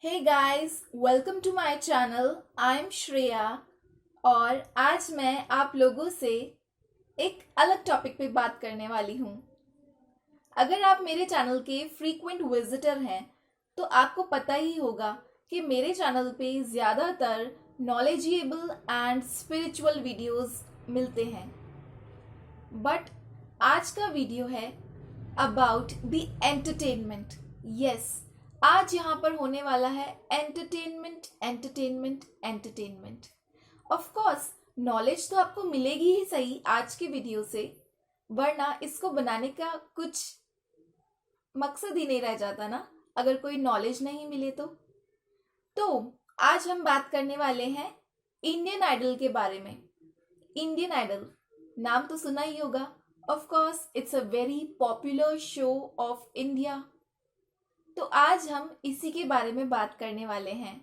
Hey guys, welcome to my channel. I am Shreya और आज मैं आप लोगों से एक अलग टॉपिक पे बात करने वाली हूँ। अगर आप मेरे चैनल के फ्रीक्वेंट विजिटर हैं तो आपको पता ही होगा कि मेरे चैनल पे ज़्यादातर नॉलेजेबल एंड स्पिरिचुअल वीडियोस मिलते हैं। बट आज का वीडियो है अबाउट द एंटरटेनमेंट। यस, आज यहाँ पर होने वाला है entertainment entertainment entertainment. Of course knowledge तो आपको मिलेगी ही सही आज के वीडियो से, वरना इसको बनाने का कुछ मकसद ही नहीं रह जाता ना, अगर कोई नॉलेज नहीं मिले तो आज हम बात करने वाले हैं इंडियन आइडल के बारे में। इंडियन आइडल नाम तो सुना ही होगा। Of course it's a very popular show off India. तो आज हम इसी के बारे में बात करने वाले हैं।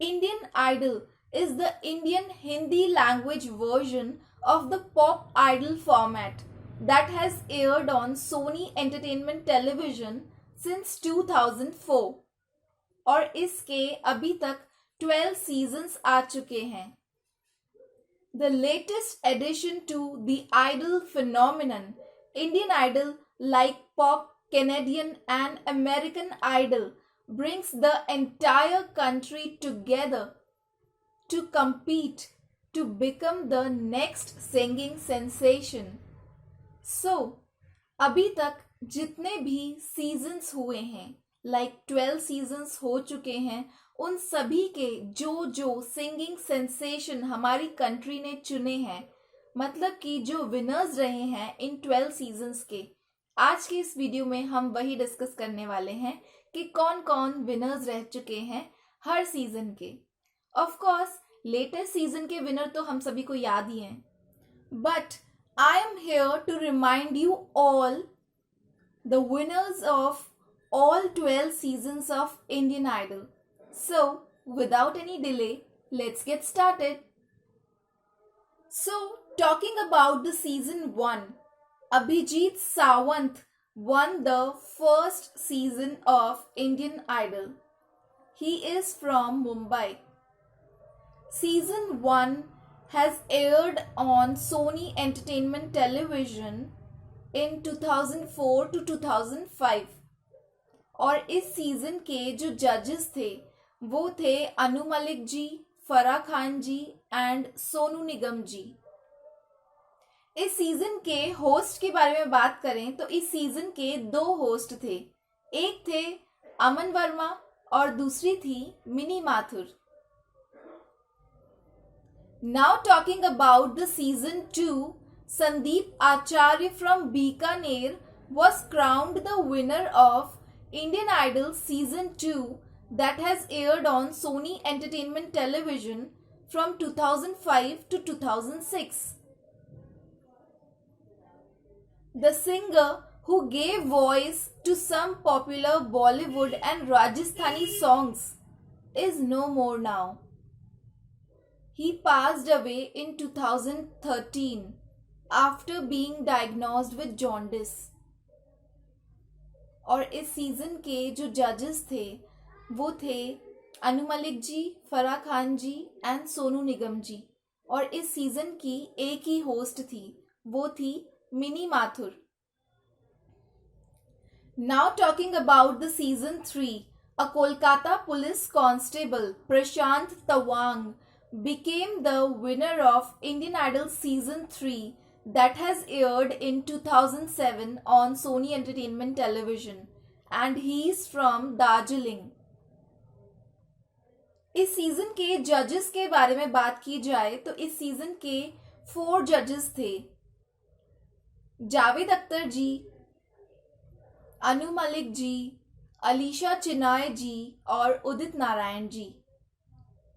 Indian Idol is the Indian Hindi language version of the pop idol format that has aired on Sony entertainment television since 2004 और इसके अभी तक 12 सीजन्स आ चुके हैं। The latest addition to the idol phenomenon, Indian Idol, like pop, Canadian and American Idol, brings the entire country together to compete to become the next singing sensation. So, अभी तक जितने भी सीजन्स हुए हैं, like 12 seasons हो चुके हैं, उन सभी के जो सिंगिंग सेंसेशन हमारी कंट्री ने चुने हैं, मतलब कि जो विनर्स रहे हैं इन 12 सीजन्स के, आज के इस वीडियो में हम वही डिस्कस करने वाले हैं कि कौन कौन विनर्स रह चुके हैं हर सीजन के। ऑफ कोर्स लेटेस्ट सीजन के विनर तो हम सभी को याद ही हैं, but I am here to remind you all the winners of all 12 seasons of Indian Idol. So, without any delay, let's get started. So, talking about the season 1, Abhijit Sawant won the first season of Indian Idol. He is from Mumbai. Season 1 has aired on Sony Entertainment Television in 2004 to 2005. और इस season के जो जजेस थे वो थे Anu Malik ji, Farah Khan ji and Sonu Nigam जी। इस season के होस्ट के बारे में बात करें तो इस सीजन के 2 होस्ट थे। एक थे अमन वर्मा और दूसरी थी mini Mathur. Now talking about the season 2, Sandeep Acharya from Bikaner was crowned the winner of Indian Idol Season 2 that has aired on Sony Entertainment Television from 2005 to 2006. The singer who gave voice to some popular Bollywood and Rajasthani songs is no more now. He passed away in 2013 after being diagnosed with jaundice. और इस season के जो जजेस थे वो थे Anu Malik ji, Farah Khan ji and Sonu Nigam ji. और इस सीजन की एक ही होस्ट थी, वो थी mini Mathur. Now talking about the season 3, a Kolkata police constable Prashant Tawang became the winner of Indian Idol Season 3 that has aired in 2007 on Sony Entertainment Television and he is from Darjeeling. इस season के जजेस के बारे में बात की जाए तो इस सीजन के 4 जजेस थे। जावेद अख्तर जी, अनु मलिक जी, अलीशा चिनाय जी और उदित नारायण जी।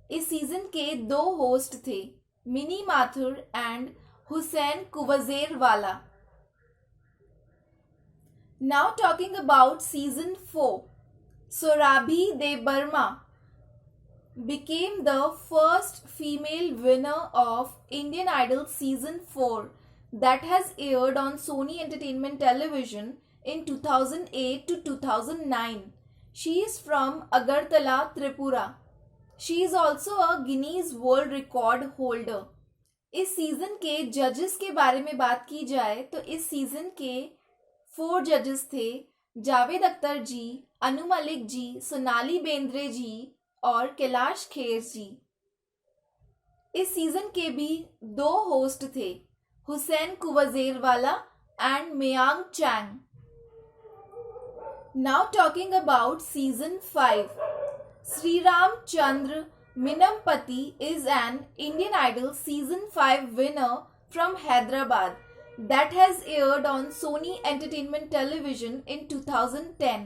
इस सीजन के 2 होस्ट थे, मिनी माथुर एंड हुसैन कुवजेर वाला। Now talking about season 4, Surabhi Debarma became the first female winner of Indian Idol Season 4 that has aired on Sony Entertainment Television in 2008 to 2009. She is from Agartala, Tripura. She is also a Guinness World Record holder. इस season के जजेस के बारे में बात की जाए तो इस सीजन के 4 जजेस थे, जावेद अख्तर जी, अनु मलिक जी, सोनाली बेंद्रे जी और कैलाश खेर जी। इस सीजन के भी 2 होस्ट थे, Hussain Kuwajerwala and Meiyang Chang. Now talking about season 5, Shriram Chandra Minampati is an Indian Idol Season 5 winner from Hyderabad that has aired on Sony Entertainment Television in 2010.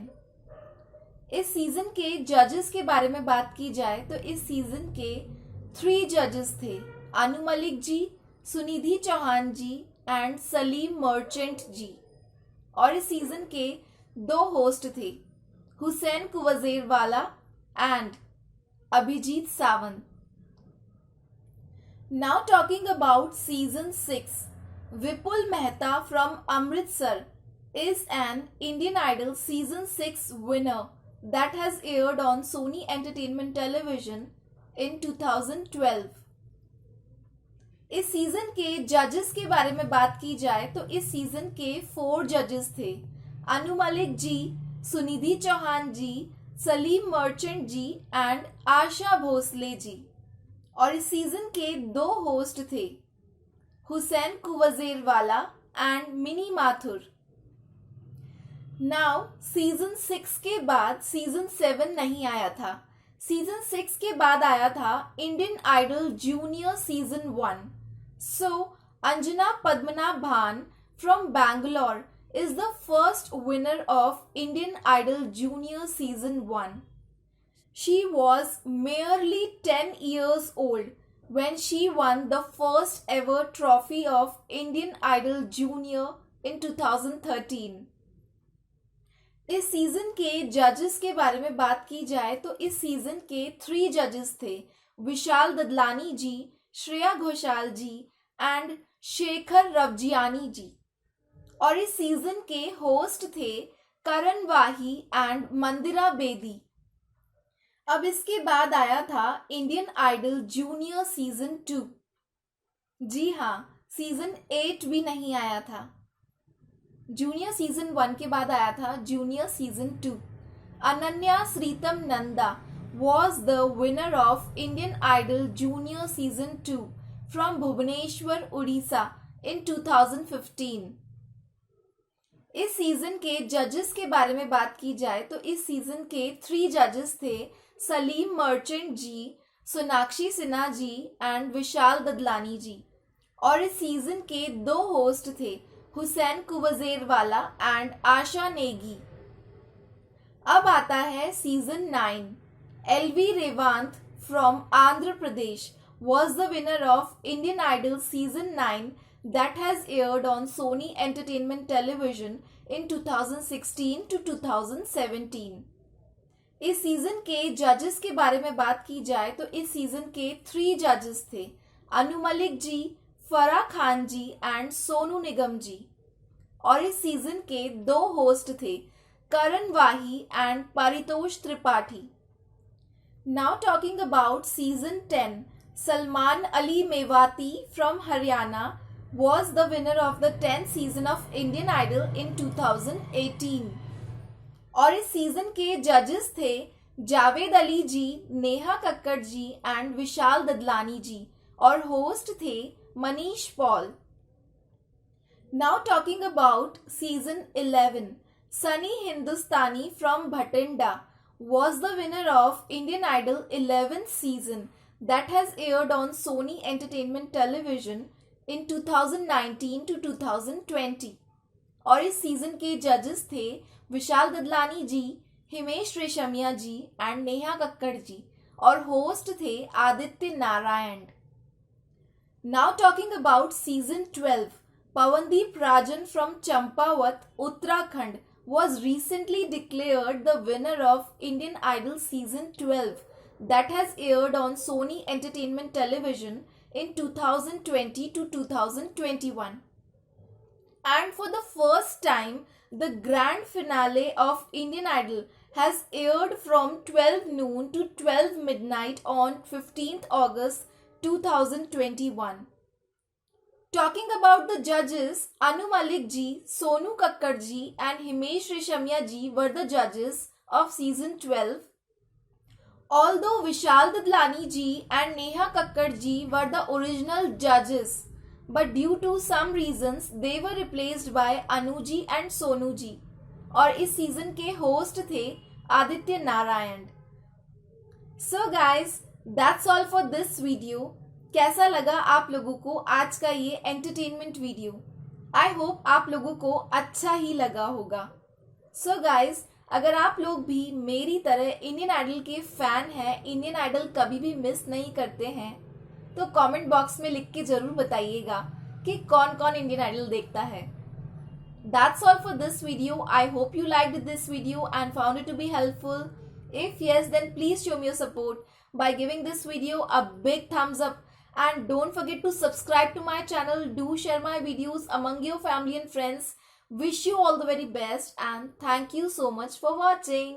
इस सीजन के जजेस के बारे में बात की जाए तो इस सीजन के 3 जजेस थे, अनु मलिक जी, सुनिधि चौहान जी एंड सलीम मर्चेंट जी। और इस सीजन के 2 होस्ट थे, Hussain Kuwajerwala and Abhijit Sawant. Now talking about season 6, Vipul Mehta from Amritsar is an Indian Idol season 6 winner that has aired on Sony Entertainment Television in 2012. इस सीजन के जजेस के बारे में बात की जाए तो इस सीजन के 4 जजेस थे, अनु मलिक जी, सुनिधि चौहान जी, सलीम मर्चेंट जी एंड आशा भोसले जी। और इस सीजन के 2 होस्ट थे, Hussain Kuwajerwala and Mini Mathur. Now season 6 के बाद सीजन 7 नहीं आया था। सीजन 6 के बाद आया था Indian Idol junior season 1। So Anjana Padmanabhan from Bangalore is the first winner of Indian Idol Junior Season 1. She was merely 10 years old when she won the first ever trophy of Indian Idol Junior in 2013. इस season के जजेस के बारे में बात की जाए तो इस सीजन के 3 जजेस थे, विशाल ददलानी जी, श्रेया घोषाल जी एंड शेखर रवजियानी जी। और इस सीजन के होस्ट थे करण वाही एंड मंदिरा बेदी। अब इसके बाद आया था इंडियन आइडल जूनियर सीजन 2। जी हाँ, सीजन 8 भी नहीं आया था। जूनियर सीजन 1 के बाद आया था junior season 2। Ananya Sritam Nanda was the winner of Indian Idol Junior Season 2 from Bhubaneswar, Odisha in 2015. इस सीजन के जजेस के बारे में बात की जाए तो इस सीजन के 3 जजेस थे, सलीम मर्चेंट जी, सोनाक्षी सिन्हा जी एंड विशाल ददलानी जी। और इस सीजन के 2 होस्ट थे, हुसैन कुवजेरवाला एंड आशा नेगी। अब आता है season 9। L V Revanth from Andhra Pradesh was the winner of Indian Idol Season 9 that has aired on Sony Entertainment Television in 2016 to 2017. इस सीजन के जजेस के बारे में बात की जाए तो इस सीजन के 3 जजेस थे, अनु मलिक जी, फराह खान जी एंड सोनू निगम जी। और इस सीजन के 2 होस्ट थे, Karan Wahi and Paritosh Tripathi. Now talking about season 10, Salman Ali Mewati from Haryana was the winner of the 10th season of Indian Idol in 2018. और इस सीजन के जजेस थे जावेद अली जी, नेहा कक्कड़ जी एंड विशाल ददलानी जी। और होस्ट थे Manish Paul. Now talking about season 11, Sunny Hindustani from Bathinda was the winner of Indian Idol 11th season that has aired on Sony Entertainment Television in 2019 to 2020. और इस season के जजेस थे विशाल ददलानी जी, हिमेश रेशमिया जी एंड नेहा कक्कड़ जी। और होस्ट थे Aditya Narayan. Now talking about season 12, Pawandeep Rajan from Champawat, Uttarakhand was recently declared the winner of Indian Idol Season 12 that has aired on Sony Entertainment Television in 2020 to 2021. And for the first time, the grand finale of Indian Idol has aired from 12 noon to 12 midnight on 15th August 2021. Talking about the judges, Anu Malik ji, Sonu Kakkar ji and Himesh Reshamya ji were the judges of season 12. Although Vishal Dadlani ji and Neha Kakkar ji were the original judges, but due to some reasons they were replaced by Anu ji and Sonu ji. और इस season के host थे Aditya Narayan. So guys, that's all for this video. कैसा लगा आप लोगों को आज का ये एंटरटेनमेंट वीडियो? आई होप आप लोगों को अच्छा ही लगा होगा. सो गाइज, अगर आप लोग भी मेरी तरह इंडियन आइडल के फैन हैं, इंडियन आइडल कभी भी मिस नहीं करते हैं, तो कमेंट बॉक्स में लिख के ज़रूर बताइएगा कि कौन कौन इंडियन आइडल देखता है. That's all for this video. I hope you liked this video and found it to be helpful. If yes, then please show me your support by giving this video a big thumbs up. And don't forget to subscribe to my channel. Do share my videos among your family and friends. Wish you all the very best and thank you so much for watching.